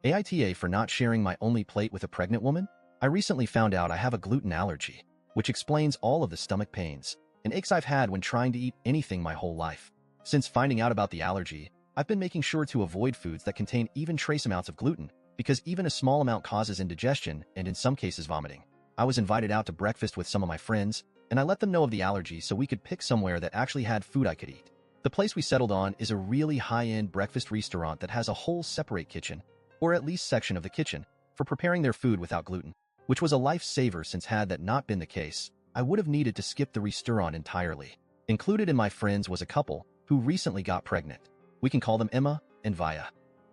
AITA for not sharing my only plate with a pregnant woman? I recently found out I have a gluten allergy, which explains all of the stomach pains and aches I've had when trying to eat anything my whole life. Since finding out about the allergy, I've been making sure to avoid foods that contain even trace amounts of gluten, because even a small amount causes indigestion and in some cases vomiting. I was invited out to breakfast with some of my friends, and I let them know of the allergy so we could pick somewhere that actually had food I could eat. The place we settled on is a really high-end breakfast restaurant that has a whole separate kitchen, or at least section of the kitchen, for preparing their food without gluten, which was a lifesaver since had that not been the case, I would have needed to skip the restaurant entirely. Included in my friends was a couple who recently got pregnant. We can call them Emma and Vaya.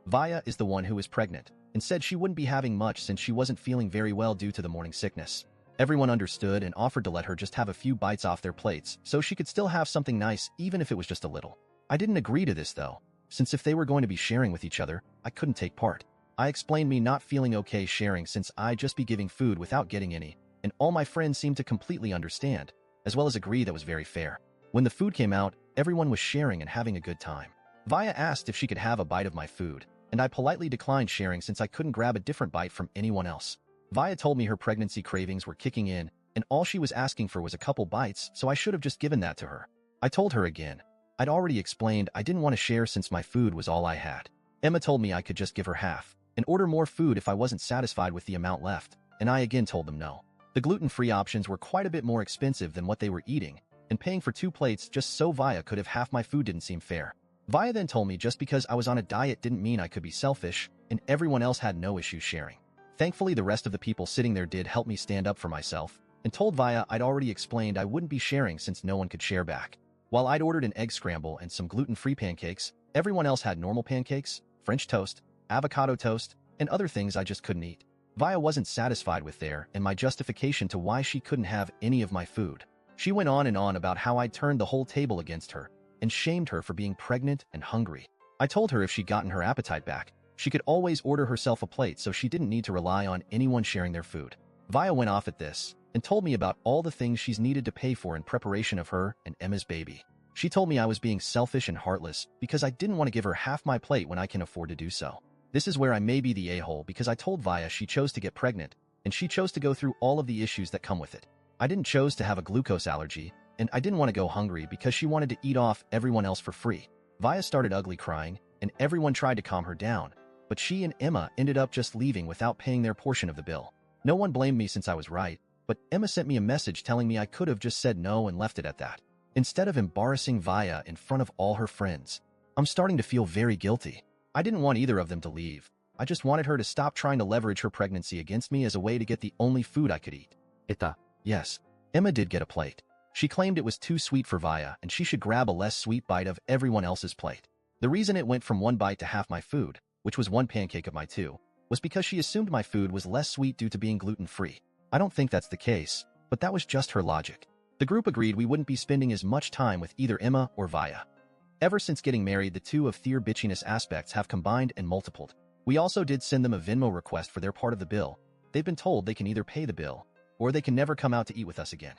Vaya is the one who is pregnant and said she wouldn't be having much since she wasn't feeling very well due to the morning sickness. Everyone understood and offered to let her just have a few bites off their plates so she could still have something nice even if it was just a little. I didn't agree to this though, since if they were going to be sharing with each other, I couldn't take part. I explained me not feeling okay sharing since I'd just be giving food without getting any, and all my friends seemed to completely understand, as well as agree that was very fair. When the food came out, everyone was sharing and having a good time. Vaya asked if she could have a bite of my food, and I politely declined sharing since I couldn't grab a different bite from anyone else. Vaya told me her pregnancy cravings were kicking in, and all she was asking for was a couple bites, so I should have just given that to her. I told her again. I'd already explained I didn't want to share since my food was all I had. Emma told me I could just give her half and order more food if I wasn't satisfied with the amount left, and I again told them no. The gluten-free options were quite a bit more expensive than what they were eating, and paying for 2 plates just so Vaya could have half my food didn't seem fair. Vaya then told me just because I was on a diet didn't mean I could be selfish, and everyone else had no issue sharing. Thankfully, the rest of the people sitting there did help me stand up for myself, and told Vaya I'd already explained I wouldn't be sharing since no one could share back. While I'd ordered an egg scramble and some gluten-free pancakes, everyone else had normal pancakes, French toast, avocado toast, and other things I just couldn't eat. Vaya wasn't satisfied with their and my justification to why she couldn't have any of my food. She went on and on about how I'd turned the whole table against her and shamed her for being pregnant and hungry. I told her if she'd gotten her appetite back, she could always order herself a plate so she didn't need to rely on anyone sharing their food. Vaya went off at this and told me about all the things she's needed to pay for in preparation of her and Emma's baby. She told me I was being selfish and heartless because I didn't want to give her half my plate when I can afford to do so. This is where I may be the a-hole because I told Vaya she chose to get pregnant, and she chose to go through all of the issues that come with it. I didn't choose to have a glucose allergy, and I didn't want to go hungry because she wanted to eat off everyone else for free. Vaya started ugly crying, and everyone tried to calm her down, but she and Emma ended up just leaving without paying their portion of the bill. No one blamed me since I was right, but Emma sent me a message telling me I could have just said no and left it at that, instead of embarrassing Vaya in front of all her friends. I'm starting to feel very guilty. I didn't want either of them to leave. I just wanted her to stop trying to leverage her pregnancy against me as a way to get the only food I could eat. AITA. Yes, Emma did get a plate. She claimed it was too sweet for Vaya and she should grab a less sweet bite of everyone else's plate. The reason it went from 1 bite to half my food, which was 1 pancake of my 2, was because she assumed my food was less sweet due to being gluten-free. I don't think that's the case, but that was just her logic. The group agreed we wouldn't be spending as much time with either Emma or Vaya. Ever since getting married, the two of their bitchiness aspects have combined and multiplied. We also did send them a Venmo request for their part of the bill. They've been told they can either pay the bill, or they can never come out to eat with us again.